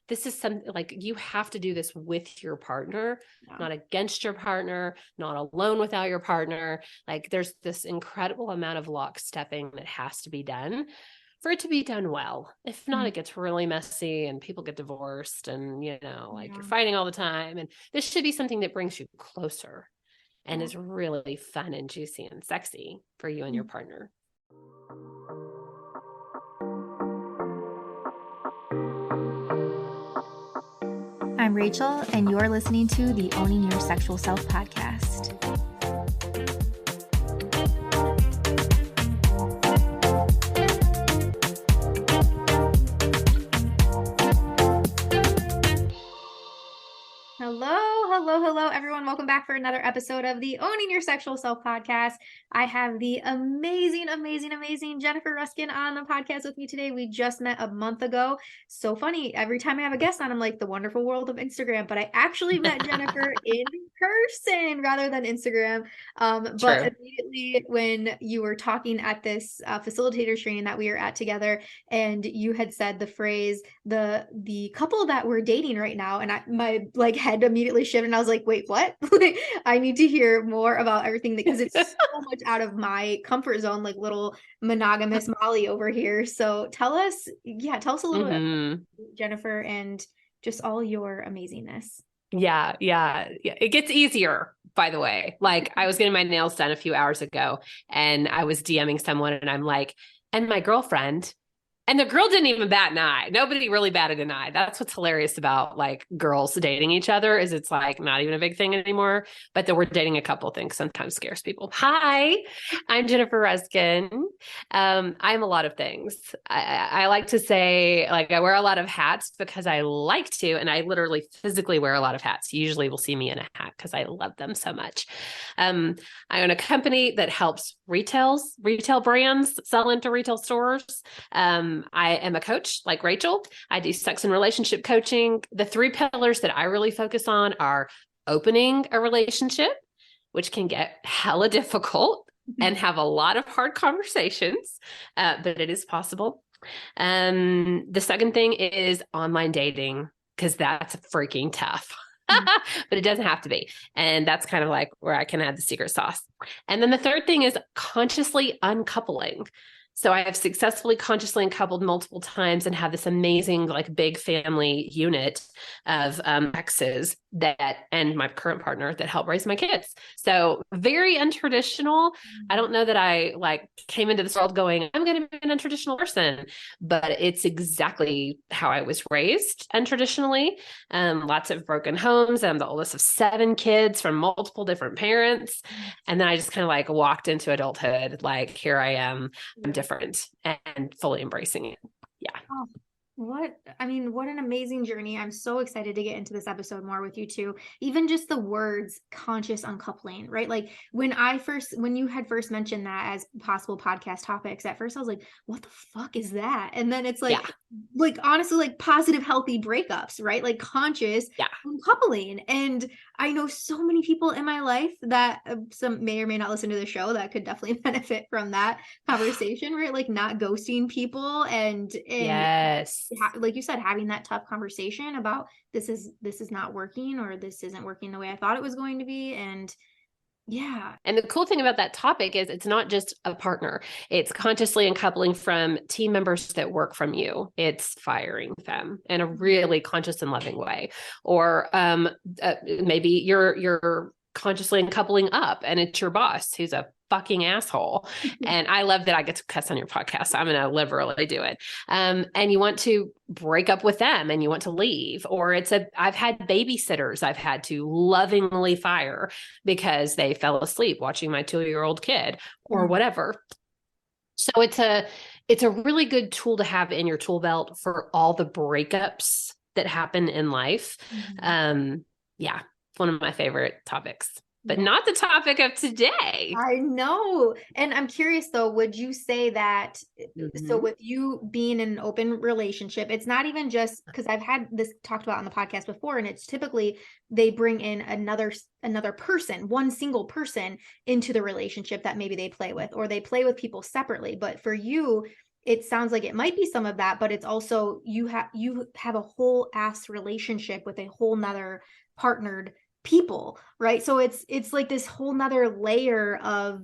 this is something like you have to do this with your partner, not against your partner, not alone without your partner. Like there's this incredible amount of lockstepping that has to be done for it to be done well. If not, it gets really messy and people get divorced and, like you're fighting all the time. And this should be something that brings you closer and is really fun and juicy and sexy for you and your partner. I'm Rachel, and you're listening to the Owning Your Sexual Self podcast. Hello, everyone. Welcome back for another episode of the Owning Your Sexual Self podcast. I have the amazing Jennifer Ruskin on the podcast with me today. We just met a month ago. So funny. Every time I have a guest on, I'm like, the wonderful world of Instagram, but I actually met Jennifer in person rather than Instagram. But immediately when you were talking at this facilitator training that we were at together, and you had said the phrase, the couple that we're dating right now, and my head immediately shifted, and I was like, wait, what? I need to hear more about everything, because it's so much out of my comfort zone, like little monogamous Molly over here. So tell us a little bit about Jennifer and just all your amazingness. Yeah. It gets easier, by the way. Like I was getting my nails done a few hours ago and I was DMing someone and I'm like, and my girlfriend. And the girl didn't even bat an eye. Nobody really batted an eye. That's what's hilarious about like girls dating each other, is it's like not even a big thing anymore, but that we're dating a couple things sometimes scares people. Hi, I'm Jennifer Ruskin. I'm a lot of things. I like to say like I wear a lot of hats because I like to, and I literally physically wear a lot of hats. You usually will see me in a hat because I love them so much. I own a company that helps retail brands sell into retail stores. I am a coach like Rachel. I do sex and relationship coaching. The 3 pillars that I really focus on are opening a relationship, which can get hella difficult and have a lot of hard conversations, but it is possible. The second thing is online dating, because that's freaking tough. But it doesn't have to be. And that's kind of like where I can add the secret sauce. And then the third thing is consciously uncoupling. So I have successfully consciously uncoupled multiple times and have this amazing, like big family unit of exes and my current partner that help raise my kids. So very untraditional. I don't know that I like came into this world going, I'm going to be an untraditional person, but it's exactly how I was raised untraditionally. Lots of broken homes. I'm the oldest of 7 kids from multiple different parents. And then I just kind of like walked into adulthood. Like, here I am. I'm different and fully embracing it. Yeah. Oh, what an amazing journey. I'm so excited to get into this episode more with you too. Even just the words conscious uncoupling, right? Like when you had first mentioned that as possible podcast topics, at first I was like, what the fuck is that? And then it's like, like honestly, like positive, healthy breakups, right? Like conscious uncoupling. And I know so many people in my life that some may or may not listen to the show that could definitely benefit from that conversation, right? Like not ghosting people and yes, like you said, having that tough conversation about this is not working, or this isn't working the way I thought it was going to be. And yeah. And the cool thing about that topic is it's not just a partner. It's consciously uncoupling from team members that work from you. It's firing them in a really conscious and loving way. Or maybe you're consciously uncoupling up and it's your boss who's a fucking asshole. And I love that I get to cuss on your podcast. So I'm going to liberally do it. And you want to break up with them and you want to leave, or I've had babysitters I've had to lovingly fire because they fell asleep watching my 2-year-old kid or whatever. So it's a really good tool to have in your tool belt for all the breakups that happen in life. Yeah. It's one of my favorite topics. But not the topic of today. I know. And I'm curious though, would you say that, so with you being in an open relationship, it's not even just, because I've had this talked about on the podcast before, and it's typically they bring in another person, one single person into the relationship that maybe they play with, or they play with people separately. But for you, it sounds like it might be some of that, but it's also you have a whole ass relationship with a whole nother partnered people, right? So it's like this whole nother layer of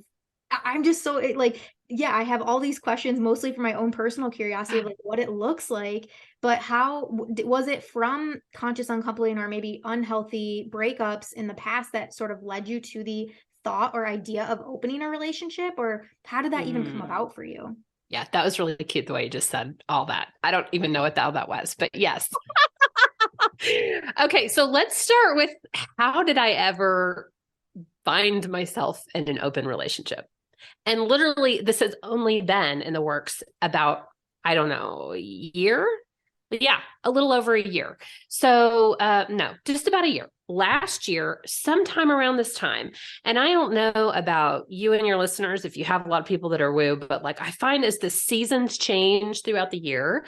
I'm just so like, yeah, I have all these questions mostly for my own personal curiosity of like what it looks like, but how was it from conscious uncoupling or maybe unhealthy breakups in the past that sort of led you to the thought or idea of opening a relationship, or how did that even come about for you? Yeah, that was really cute the way you just said all that. I don't even know what the hell that was, but yes. Okay, so let's start with how did I ever find myself in an open relationship? And literally, this has only been in the works about, I don't know, a year? Yeah, a little over a year. So, no, just about a year. Last year, sometime around this time, and I don't know about you and your listeners if you have a lot of people that are woo, but like I find as the seasons change throughout the year,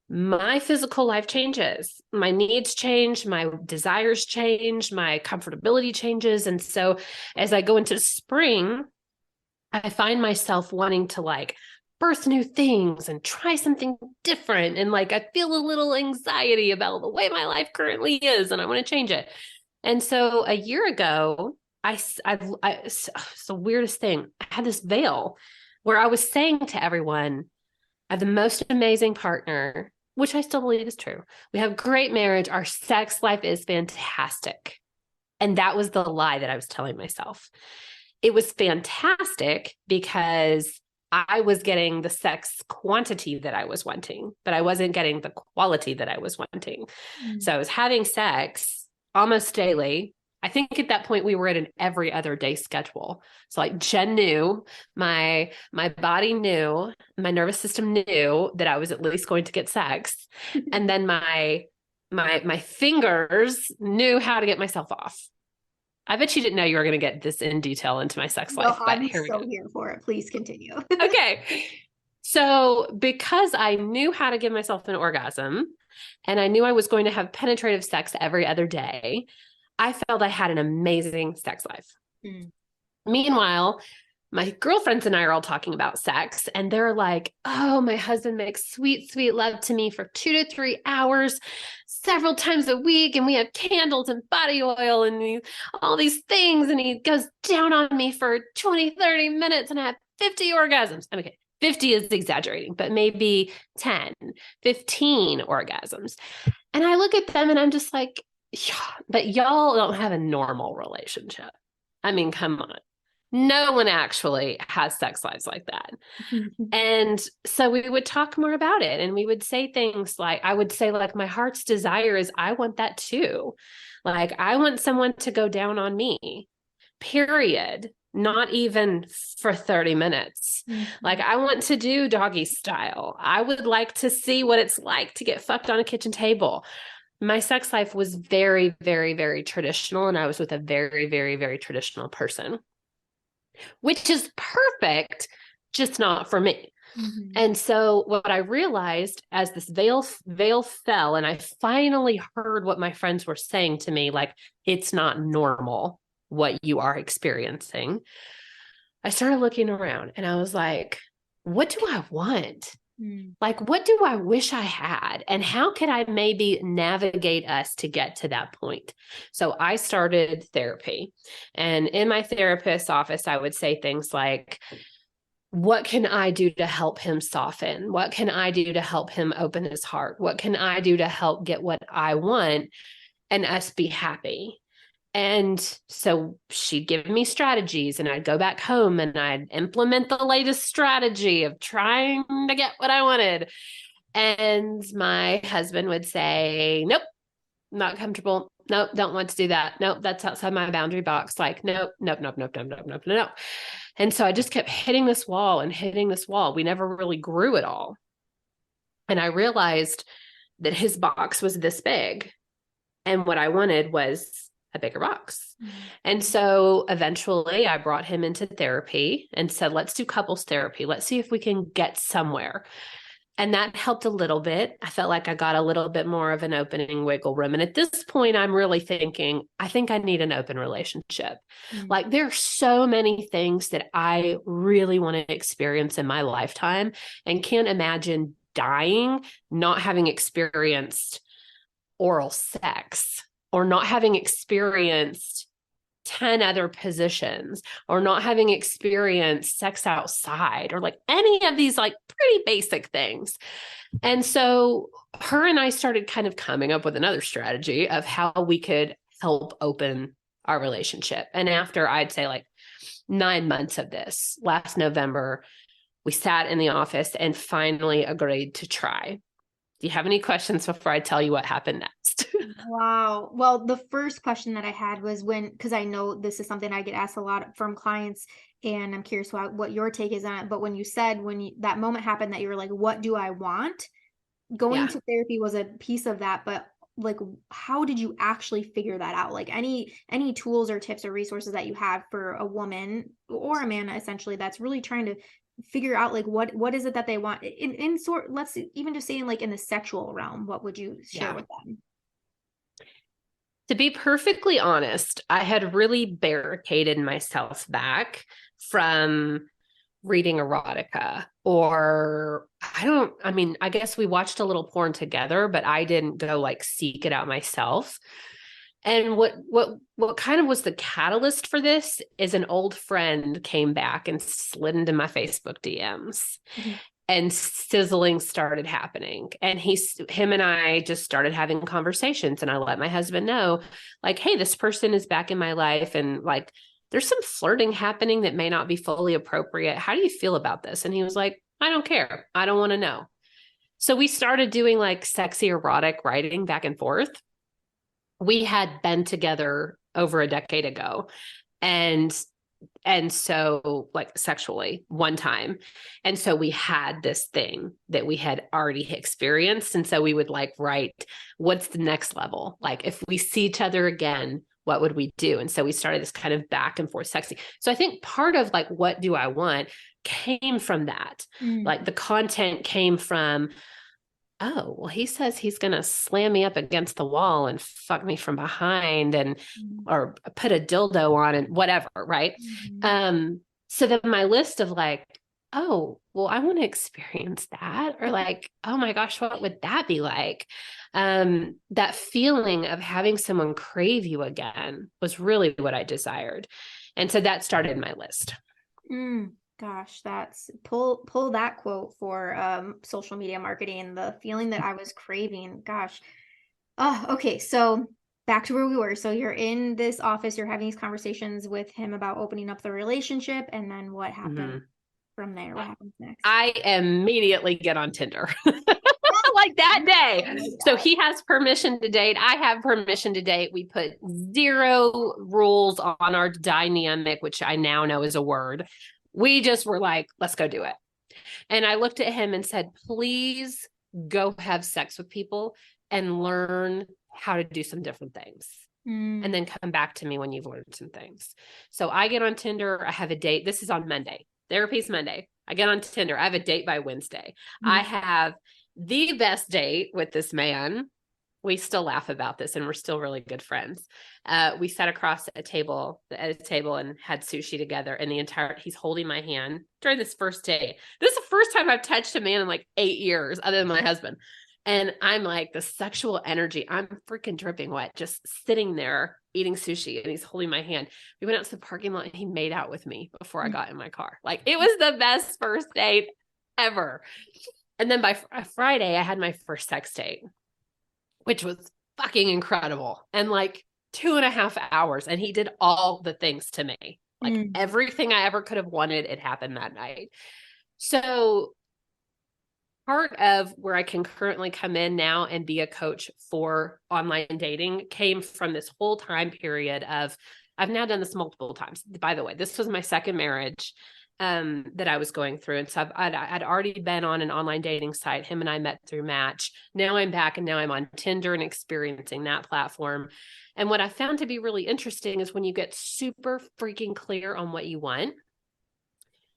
my physical life changes, my needs change, my desires change, my comfortability changes. And so as I go into spring, I find myself wanting to like birth new things and try something different. And like, I feel a little anxiety about the way my life currently is, and I want to change it. And so a year ago, it's the weirdest thing. I had this veil where I was saying to everyone, I have the most amazing partner, which I still believe is true. We have great marriage. Our sex life is fantastic. And that was the lie that I was telling myself. It was fantastic because I was getting the sex quantity that I was wanting, but I wasn't getting the quality that I was wanting. So I was having sex almost daily. I think at that point we were at an every other day schedule. So like Jen knew, my body knew, my nervous system knew that I was at least going to get sex. And then my fingers knew how to get myself off. I bet you didn't know you were going to get this in detail into my sex life, but I'm here we so go. here for it. Please continue. Okay. So because I knew how to give myself an orgasm and I knew I was going to have penetrative sex every other day, I felt I had an amazing sex life. Meanwhile, my girlfriends and I are all talking about sex, and they're like, oh, my husband makes sweet, sweet love to me for 2 to 3 hours, several times a week. And we have candles and body oil and all these things. And he goes down on me for 20, 30 minutes and I have 50 orgasms. Okay, 50 is exaggerating, but maybe 10, 15 orgasms. And I look at them and I'm just like, yeah, but y'all don't have a normal relationship. I mean, come on. No one actually has sex lives like that. And so we would talk more about it. And we would say things like, I would say, like, my heart's desire is I want that too. Like, I want someone to go down on me, period. Not even for 30 minutes. Like, I want to do doggy style. I would like to see what it's like to get fucked on a kitchen table. My sex life was very, very, very traditional. And I was with a very, very, very traditional person, which is perfect, just not for me. And so what I realized as this veil fell and I finally heard what my friends were saying to me, like, it's not normal what you are experiencing. I started looking around and I was like, what do I want? Like, what do I wish I had? And how could I maybe navigate us to get to that point? So I started therapy. And in my therapist's office, I would say things like, what can I do to help him soften? What can I do to help him open his heart? What can I do to help get what I want and us be happy? And so she'd give me strategies and I'd go back home and I'd implement the latest strategy of trying to get what I wanted. And my husband would say, nope, not comfortable. Nope, don't want to do that. Nope, that's outside my boundary box. Like, nope, nope, nope, nope, nope, nope, nope, nope. And so I just kept hitting this wall and hitting this wall. We never really grew at all. And I realized that his box was this big. And what I wanted was a bigger box. And so eventually I brought him into therapy and said, let's do couples therapy. Let's see if we can get somewhere. And that helped a little bit. I felt like I got a little bit more of an opening wiggle room. And at this point, I'm really thinking, I think I need an open relationship. Like there are so many things that I really want to experience in my lifetime and can't imagine dying not having experienced oral sex or not having experienced 10 other positions or not having experienced sex outside or like any of these like pretty basic things. And so her and I started kind of coming up with another strategy of how we could help open our relationship. And after I'd say like 9 months of this, last November, we sat in the office and finally agreed to try. Do you have any questions before I tell you what happened next? Wow. Well, the first question that I had was because I know this is something I get asked a lot from clients, and I'm curious what your take is on it. But when you said that moment happened that you were like, what do I want? Going to therapy was a piece of that, but like, how did you actually figure that out? Like any tools or tips or resources that you have for a woman or a man, essentially, that's really trying to figure out like what is it that they want in sort, let's even just say in like in the sexual realm, what would you share with them? To be perfectly honest, I had really barricaded myself back from reading erotica or I guess we watched a little porn together, but I didn't go like seek it out myself. And what kind of was the catalyst for this is an old friend came back and slid into my Facebook DMs. And sizzling started happening. And him and I just started having conversations. And I let my husband know, like, hey, this person is back in my life. And like, there's some flirting happening that may not be fully appropriate. How do you feel about this? And he was like, I don't care. I don't want to know. So we started doing like sexy erotic writing back and forth. We had been together over a decade ago. And so like sexually one time. And so we had this thing that we had already experienced. And so we would like write, what's the next level? Like if we see each other again, what would we do? And so we started this kind of back and forth sexy. So I think part of like, what do I want came from that. Like the content came from, oh, well, he says he's going to slam me up against the wall and fuck me from behind and, or put a dildo on and whatever. Right. So then my list of like, oh, well, I want to experience that. Or like, oh my gosh, what would that be like? That feeling of having someone crave you again was really what I desired. And so that started my list. Gosh, that's pull that quote for social media marketing, the feeling that I was craving. Gosh. Oh, okay. So back to where we were. So you're in this office, you're having these conversations with him about opening up the relationship, and then what happened from there? What happens next? I immediately get on Tinder. Like that day. So he has permission to date. I have permission to date. We put 0 rules on our dynamic, which I now know is a word. We just were like, let's go do it. And I looked at him and said, please go have sex with people and learn how to do some different things. And then come back to me when you've learned some things. So I get on Tinder. I have a date. This is on Monday. Therapy's Monday. I get on Tinder. I have a date by Wednesday. I have the best date with this man. We still laugh about this and we're still really good friends. We sat across at a table and had sushi together, and he's holding my hand during this first date. This is the first time I've touched a man in like 8 years other than my husband. And I'm like, the sexual energy, I'm freaking dripping wet, just sitting there eating sushi, and he's holding my hand. We went out to the parking lot and he made out with me before I got in my car. Like it was the best first date ever. And then by Friday, I had my first sex date, which was fucking incredible. And like 2.5 hours. And he did all the things to me. Like everything I ever could have wanted, it happened that night. So part of where I can currently come in now and be a coach for online dating came from this whole time period of, I've now done this multiple times. By the way, this was my second marriage that I was going through. And so I'd already been on an online dating site. Him and I met through Match. Now I'm back, and now I'm on Tinder and experiencing that platform. And what I found to be really interesting is when you get super freaking clear on what you want,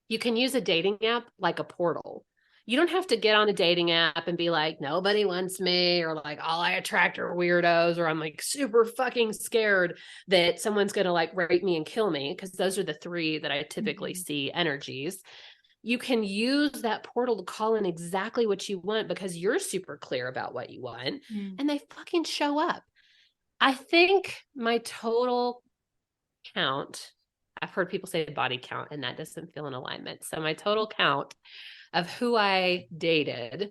you can use a dating app like a portal. You don't have to get on a dating app and be like, nobody wants me, or like all I attract are weirdos, or I'm like super fucking scared that someone's going to like rape me and kill me. Cause those are the three that I typically see energies. You can use that portal to call in exactly what you want because you're super clear about what you want and they fucking show up. I think my total count, I've heard people say body count and that doesn't feel in alignment. So my total count of who I dated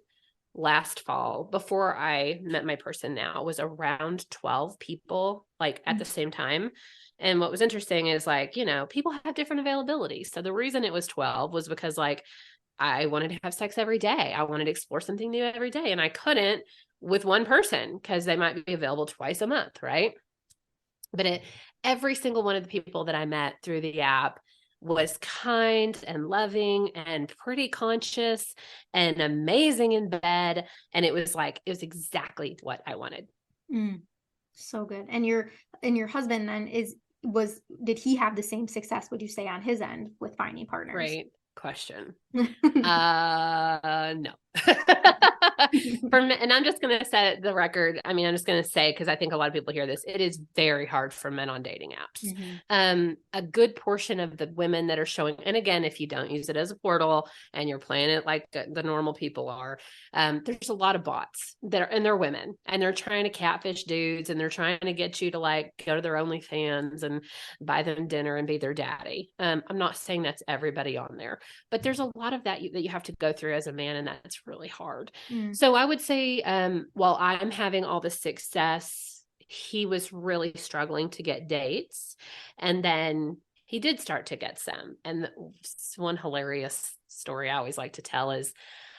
last fall before I met my person now was around 12 people, like at the same time. And what was interesting is like, you know, people have different availability. So the reason it was 12 was because like I wanted to have sex every day. I wanted to explore something new every day. And I couldn't with one person because they might be available twice a month. Right. But every single one of the people that I met through the app was kind and loving and pretty conscious and amazing in bed. And it was exactly what I wanted. So good. And your husband then did he have the same success, would you say, on his end with finding partners? Great question. No. And I'm just going to set the record. I mean, I'm just going to say, because I think a lot of people hear this, it is very hard for men on dating apps. A good portion of the women that are showing, and again, if you don't use it as a portal and you're playing it like the normal people are, there's a lot of bots and they're women and they're trying to catfish dudes and they're trying to get you to like go to their OnlyFans and buy them dinner and be their daddy. I'm not saying that's everybody on there, but there's a lot of that you have to go through as a man, and that's really hard. So I would say, while I'm having all the success, he was really struggling to get dates. And then he did start to get some. And one hilarious story I always like to tell is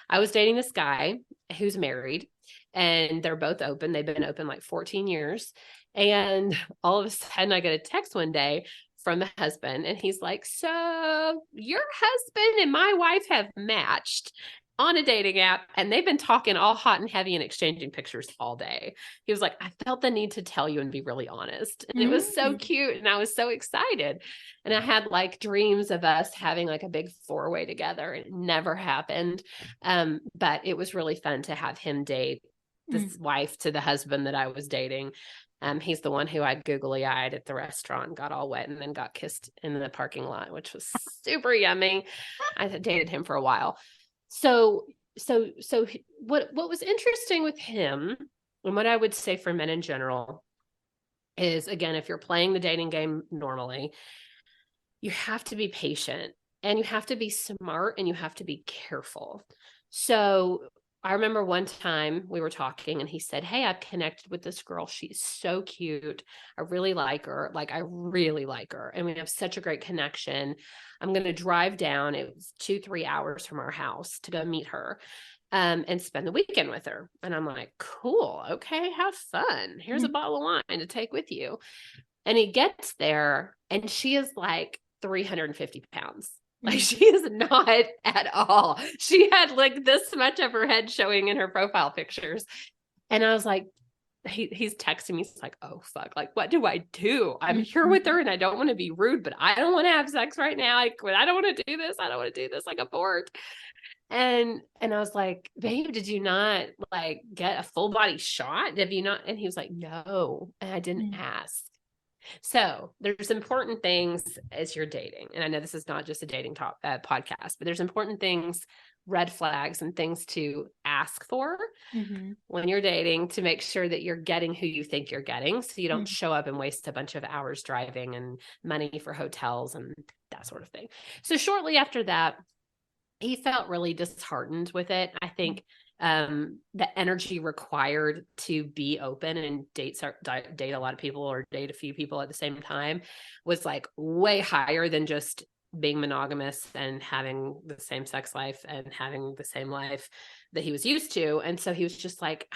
I was dating this guy who's married and they're both open. They've been open like 14 years. And all of a sudden I get a text one day from the husband and he's like, so your husband and my wife have matched on a dating app and they've been talking all hot and heavy and exchanging pictures all day. He was like, I felt the need to tell you and be really honest. And it was so cute. And I was so excited. And I had like dreams of us having like a big 4-way together. It never happened. But it was really fun to have him date this wife to the husband that I was dating. He's the one who I googly eyed at the restaurant, got all wet and then got kissed in the parking lot, which was super yummy. I dated him for a while. So what was interesting with him, and what I would say for men in general, is again, if you're playing the dating game normally, you have to be patient and you have to be smart and you have to be careful. So I remember one time we were talking and he said, hey, I've connected with this girl. She's so cute. I really like her. Like, I really like her. And we have such a great connection. I'm going to drive down. It was 2-3 hours from our house to go meet her and spend the weekend with her. And I'm like, cool. Okay. Have fun. Here's a bottle of wine to take with you. And he gets there and she is like 350 pounds. Like, she is not at all. She had like this much of her head showing in her profile pictures. And I was like, he's texting me. He's like, oh, fuck. Like, what do I do? I'm here with her and I don't want to be rude, but I don't want to have sex right now. Like, I don't want to do this. I don't want to do this. Like, abort. And I was like, babe, did you not like get a full body shot? Have you not? And he was like, no. And I didn't ask. So there's important things as you're dating. And I know this is not just a dating podcast, but there's important things, red flags and things to ask for when you're dating to make sure that you're getting who you think you're getting. So you don't show up and waste a bunch of hours driving and money for hotels and that sort of thing. So shortly after that, he felt really disheartened with it. I think the energy required to be open and date a lot of people or date a few people at the same time was like way higher than just being monogamous and having the same sex life and having the same life that he was used to. And so he was just like,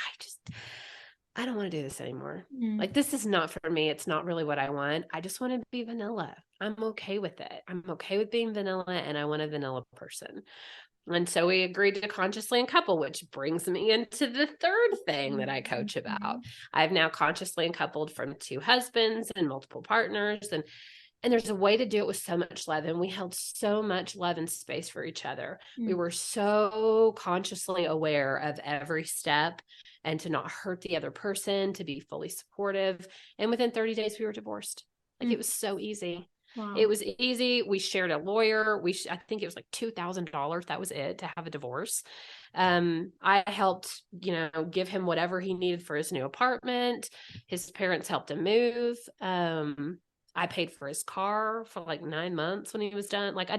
I don't want to do this anymore. Like, this is not for me. It's not really what I want. I just want to be vanilla. I'm okay with it. I'm okay with being vanilla and I want a vanilla person. And so we agreed to consciously uncouple, which brings me into the third thing that I coach about. I've now consciously uncoupled from 2 husbands and multiple partners. And And there's a way to do it with so much love. And we held so much love and space for each other. We were so consciously aware of every step and to not hurt the other person, to be fully supportive. And within 30 days, we were divorced. Like it was so easy. Wow. It was easy. We shared a lawyer. I think it was like $2,000. That was it to have a divorce. I helped, give him whatever he needed for his new apartment. His parents helped him move. I paid for his car for like 9 months when he was done. Like,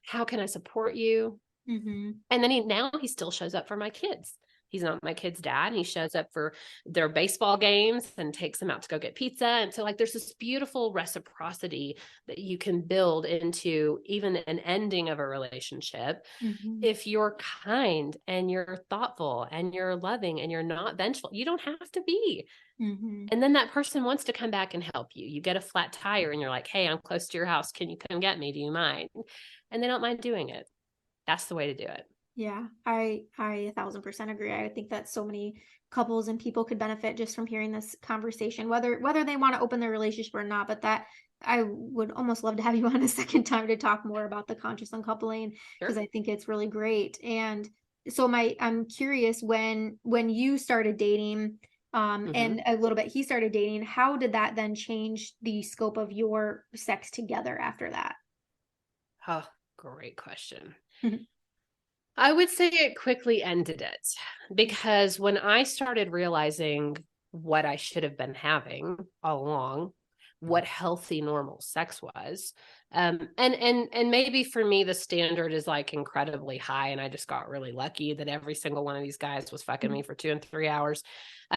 how can I support you? Mm-hmm. And then now he still shows up for my kids. He's not my kid's dad. And he shows up for their baseball games and takes them out to go get pizza. And so like, there's this beautiful reciprocity that you can build into even an ending of a relationship. Mm-hmm. If you're kind and you're thoughtful and you're loving and you're not vengeful. You don't have to be. Mm-hmm. And then that person wants to come back and help you. You get a flat tire and you're like, hey, I'm close to your house. Can you come get me? Do you mind? And they don't mind doing it. That's the way to do it. Yeah, I 1,000% agree. I think that so many couples and people could benefit just from hearing this conversation, whether they want to open their relationship or not. But that I would almost love to have you on a second time to talk more about the conscious uncoupling, because I think it's really great. And so I'm curious, when you started dating, and a little bit he started dating, how did that then change the scope of your sex together after that? Oh, great question. I would say it quickly ended it, because when I started realizing what I should have been having all along, what healthy, normal sex was. And maybe for me, the standard is like incredibly high. And I just got really lucky that every single one of these guys was fucking me for 2 and 3 hours.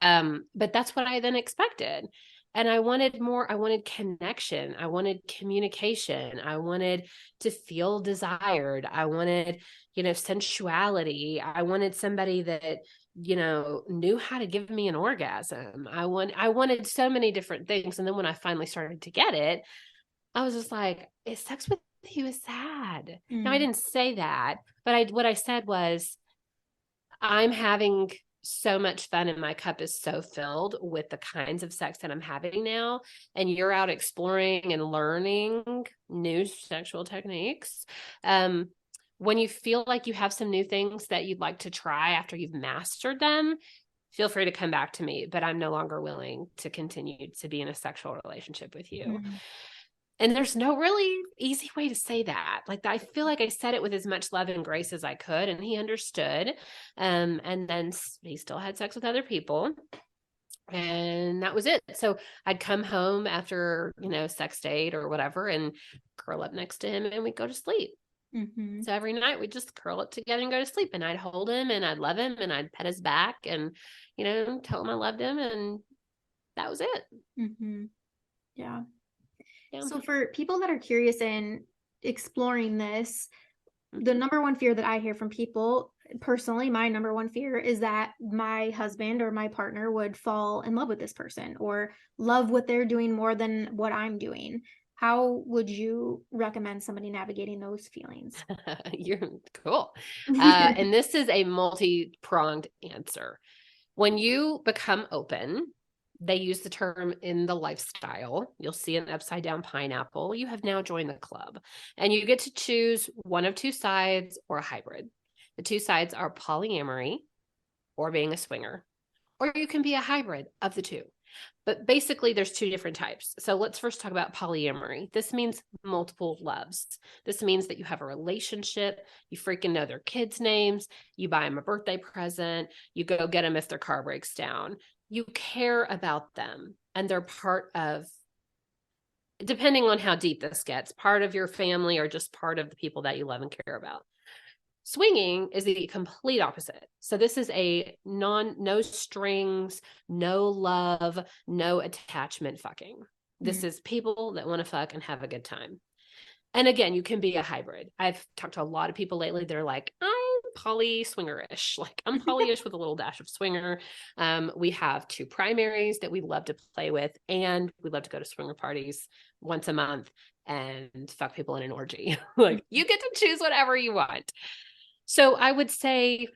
But that's what I then expected. And I wanted more. I wanted connection. I wanted communication. I wanted to feel desired. I wanted, sensuality. I wanted somebody that, knew how to give me an orgasm. I wanted so many different things. And then when I finally started to get it, I was just like, sex with you is sad. Now, I didn't say that, but what I said was, I'm having so much fun and my cup is so filled with the kinds of sex that I'm having now. And you're out exploring and learning new sexual techniques. When you feel like you have some new things that you'd like to try after you've mastered them, feel free to come back to me, but I'm no longer willing to continue to be in a sexual relationship with you. And there's no really easy way to say that. Like, I feel like I said it with as much love and grace as I could, and he understood. And then he still had sex with other people. And that was it. So I'd come home after, sex date or whatever and curl up next to him and we'd go to sleep. So every night we'd just curl up together and go to sleep, and I'd hold him and I'd love him and I'd pet his back and, tell him I loved him, and that was it. Yeah. So for people that are curious in exploring this, the number one fear that I hear from people, personally, my number one fear is that my husband or my partner would fall in love with this person or love what they're doing more than what I'm doing. How would you recommend somebody navigating those feelings? You're cool. And this is a multi-pronged answer. When you become open, they use the term in the lifestyle. You'll see an upside down pineapple. You have now joined the club, and you get to choose one of two sides or a hybrid. The two sides are polyamory or being a swinger, or you can be a hybrid of the two. But basically, there's two different types. So let's first talk about polyamory. This means multiple loves. This means that you have a relationship, you freaking know their kids' names, you buy them a birthday present, you go get them if their car breaks down. You care about them, and they're part of, depending on how deep this gets, part of your family or just part of the people that you love and care about. Swinging is the complete opposite. So this is a no strings, no love, no attachment fucking. This is people that want to fuck and have a good time. And again, you can be a hybrid. I've talked to a lot of people lately. They're like, I'm poly swingerish. Like, I'm polyish with a little dash of swinger. We have two primaries that we love to play with, and we love to go to swinger parties once a month and fuck people in an orgy. Like, you get to choose whatever you want. So I would say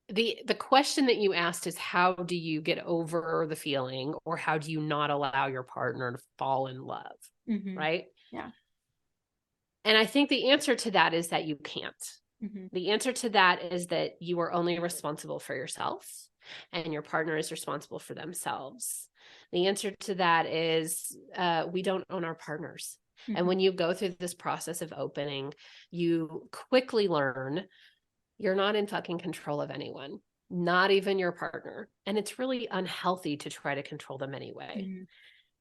The question that you asked is, how do you get over the feeling, or how do you not allow your partner to fall in love? Right? Yeah. And I think the answer to that is that you can't. Mm-hmm. The answer to that is that you are only responsible for yourself, and your partner is responsible for themselves. The answer to that is we don't own our partners. Mm-hmm. And when you go through this process of opening, you quickly learn you're not in fucking control of anyone, not even your partner. And it's really unhealthy to try to control them anyway. Mm-hmm.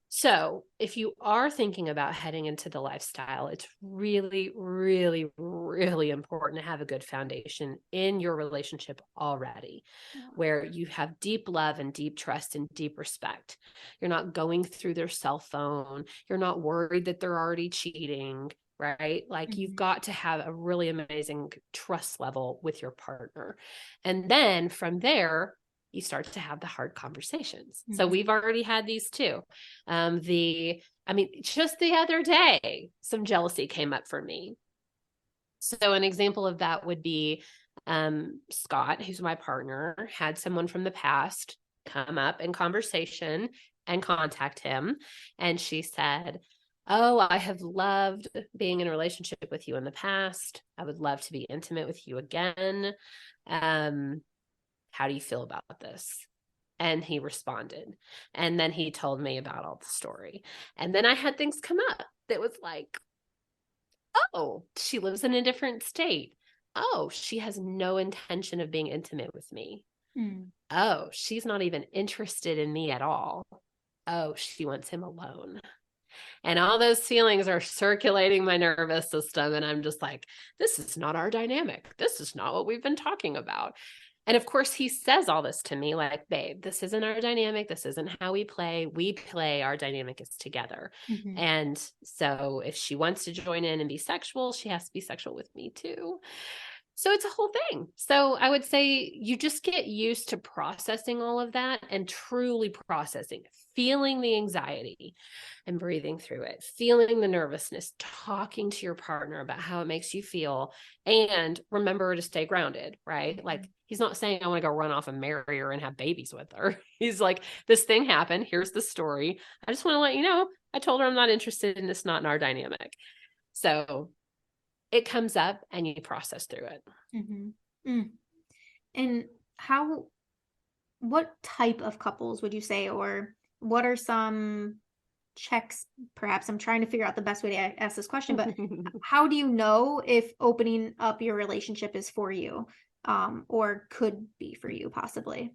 So if you are thinking about heading into the lifestyle, it's really, really, really important to have a good foundation in your relationship already, where you have deep love and deep trust and deep respect. You're not going through their cell phone. You're not worried that they're already cheating, right? Like you've got to have a really amazing trust level with your partner. And then from there, you start to have the hard conversations. So we've already had these too. Just the other day, some jealousy came up for me. So an example of that would be Scott, who's my partner, had someone from the past come up in conversation and contact him. And she said, "Oh, I have loved being in a relationship with you in the past. I would love to be intimate with you again. How do you feel about this?" And he responded. And then he told me about all the story. And then I had things come up that was like, oh, she lives in a different state. Oh, she has no intention of being intimate with me. Oh, she's not even interested in me at all. Oh, she wants him alone. And all those feelings are circulating my nervous system. And I'm just like, this is not our dynamic. This is not what we've been talking about. And of course, he says all this to me like, babe, this isn't our dynamic. This isn't how we play. We play, our dynamic is together. And so if she wants to join in and be sexual, she has to be sexual with me too. So it's a whole thing. So I would say you just get used to processing all of that and truly processing, feeling the anxiety and breathing through it, feeling the nervousness, talking to your partner about how it makes you feel, and remember to stay grounded, right? Like he's not saying I want to go run off and marry her and have babies with her. He's like, this thing happened. Here's the story. I just want to let you know, I told her I'm not interested in this, not in our dynamic. So it comes up and you process through it. And what type of couples would you say, or what are some checks? Perhaps I'm trying to figure out the best way to ask this question, but how do you know if opening up your relationship is for you, or could be for you possibly?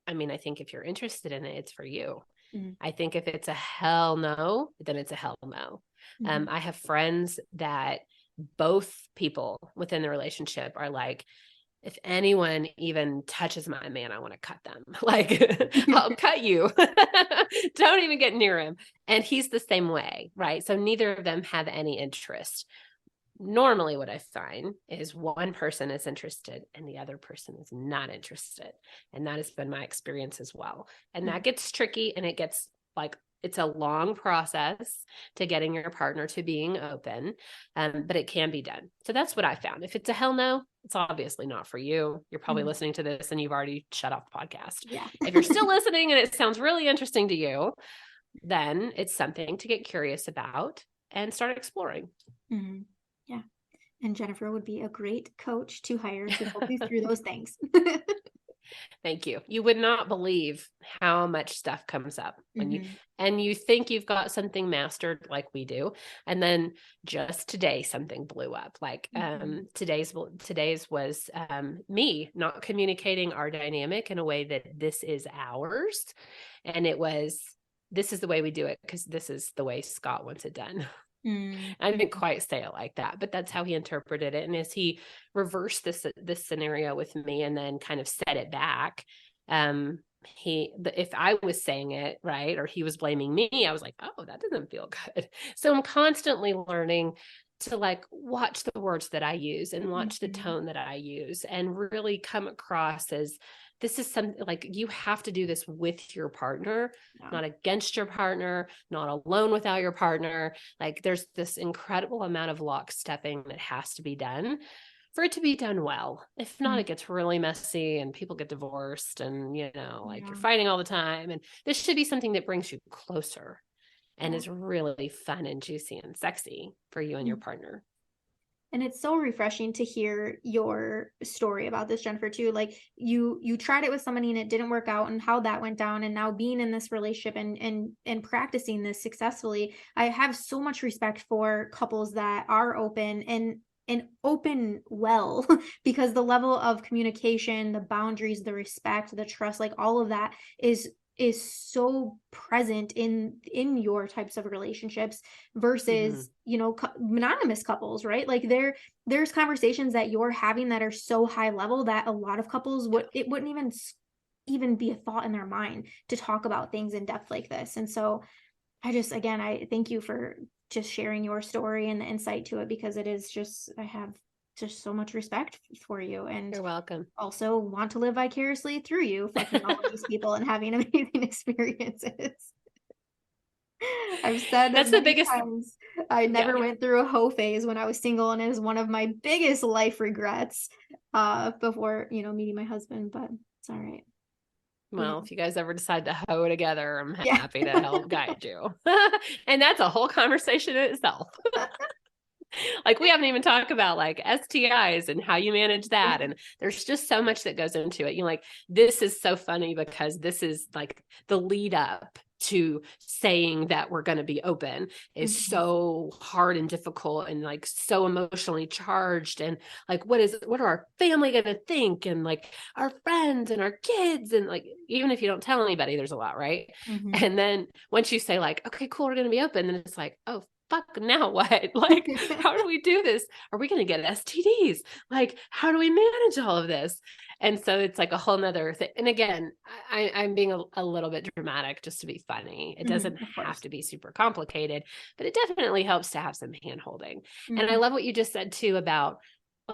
I mean, I think if you're interested in it, it's for you. I think if it's a hell no, then it's a hell no. I have friends that both people within the relationship are like, if anyone even touches my man, I want to cut them. Like, I'll cut you. Don't even get near him. And he's the same way, right? So neither of them have any interest. Normally what I find is one person is interested and the other person is not interested. And that has been my experience as well. And that gets tricky, and it gets like, it's a long process to getting your partner to being open, but it can be done. So that's what I found. If it's a hell no, it's obviously not for you. You're probably listening to this and you've already shut off the podcast. Yeah. If you're still listening and it sounds really interesting to you, then it's something to get curious about and start exploring. Yeah. And Jennifer would be a great coach to hire to help you through those things. Thank you. You would not believe how much stuff comes up when you think you've got something mastered like we do. And then just today, something blew up. Like today's was me not communicating our dynamic in a way that this is ours. And it was, this is the way we do it because this is the way Scott wants it done. I didn't quite say it like that, but that's how he interpreted it. And as he reversed this scenario with me and then kind of set it back, if I was saying it right, or he was blaming me, I was like, oh, that doesn't feel good. So I'm constantly learning to like watch the words that I use and watch the tone that I use and really come across as, this is something like you have to do this with your partner, not against your partner, not alone without your partner. Like there's this incredible amount of lockstepping that has to be done for it to be done well. If not, it gets really messy and people get divorced and, you know, like you're fighting all the time. And this should be something that brings you closer and is really fun and juicy and sexy for you and your partner. And it's so refreshing to hear your story about this, Jennifer, too. Like you tried it with somebody and it didn't work out, and how that went down, and now being in this relationship and practicing this successfully. I have so much respect for couples that are open and open well, because the level of communication, the boundaries, the respect, the trust, like all of that is so present in your types of relationships versus you know, monogamous couples, right? Like there's conversations that you're having that are so high level that a lot of couples it wouldn't even be a thought in their mind to talk about things in depth like this. And so I thank you for just sharing your story and the insight to it, because it is just, I have just so much respect for you, and you're welcome. Also want to live vicariously through you, fucking all of these people and having amazing experiences. I've said that's the biggest times, I never went through a hoe phase when I was single, and it is one of my biggest life regrets before, you know, meeting my husband, but it's all right. Well, if you guys ever decide to hoe together, I'm happy to help guide you. And that's a whole conversation in itself. Like we haven't even talked about like STIs and how you manage that. And there's just so much that goes into it. You know, like this is so funny because this is like the lead up to saying that we're going to be open is so hard and difficult and like so emotionally charged. And like, what are our family going to think? And like our friends and our kids. And like, even if you don't tell anybody, there's a lot, right? And then once you say like, okay, cool, we're going to be open. Then it's like, oh, fuck, now what? Like, how do we do this? Are we going to get STDs? Like, how do we manage all of this? And so it's like a whole nother thing. And again, I'm being a little bit dramatic just to be funny. It doesn't have to be super complicated, but it definitely helps to have some hand holding. And I love what you just said too about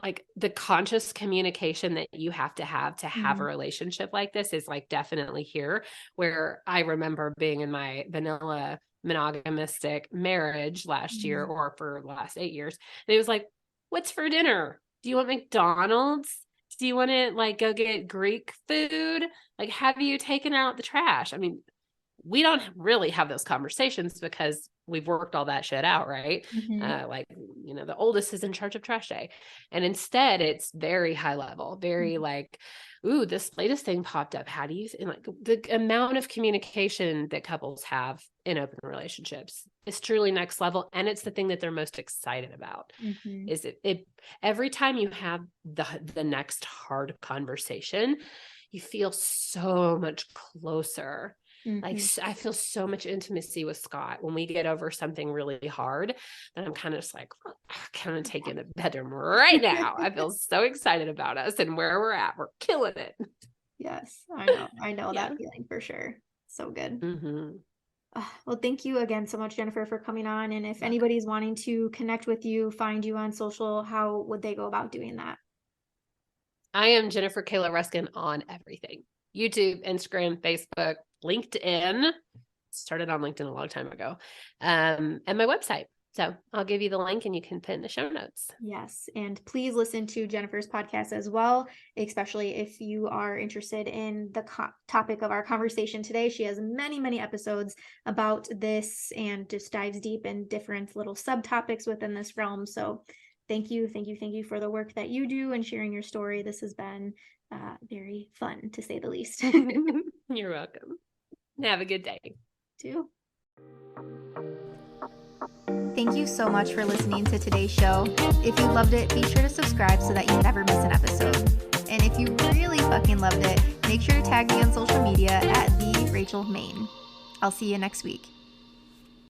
like the conscious communication that you have to have a relationship like this is like definitely here, where I remember being in my vanilla monogamistic marriage last year or for the last 8 years. And it was like, what's for dinner? Do you want McDonald's? Do you want to like go get Greek food? Like, have you taken out the trash? I mean, we don't really have those conversations because we've worked all that shit out, right? Like, you know, the oldest is in charge of trash day. And instead it's very high level, very like, ooh, this latest thing popped up. How do you, and like the amount of communication that couples have in open relationships is truly next level. And it's the thing that they're most excited about is it every time you have the next hard conversation, you feel so much closer. Like I feel so much intimacy with Scott when we get over something really hard that I'm kind of just like, well, I kind of take in the bedroom right now. I feel so excited about us and where we're at. We're killing it. Yes, I know that feeling for sure. So good. Well, thank you again so much, Jennifer, for coming on. And if anybody's wanting to connect with you, find you on social, how would they go about doing that? I am Jennifer Kaylo Ruskin on everything. YouTube, Instagram, Facebook, LinkedIn. Started on LinkedIn a long time ago. And my website. So I'll give you the link and you can put in the show notes. Yes. And please listen to Jennifer's podcast as well, especially if you are interested in the topic of our conversation today. She has many, many episodes about this and just dives deep in different little subtopics within this realm. So thank you for the work that you do and sharing your story. This has been very fun, to say the least. You're welcome. Have a good day. Too. Thank you so much for listening to today's show. If you loved it, be sure to subscribe so that you never miss an episode. And if you really fucking loved it, make sure to tag me on social media at @TheRachelMain. I'll see you next week.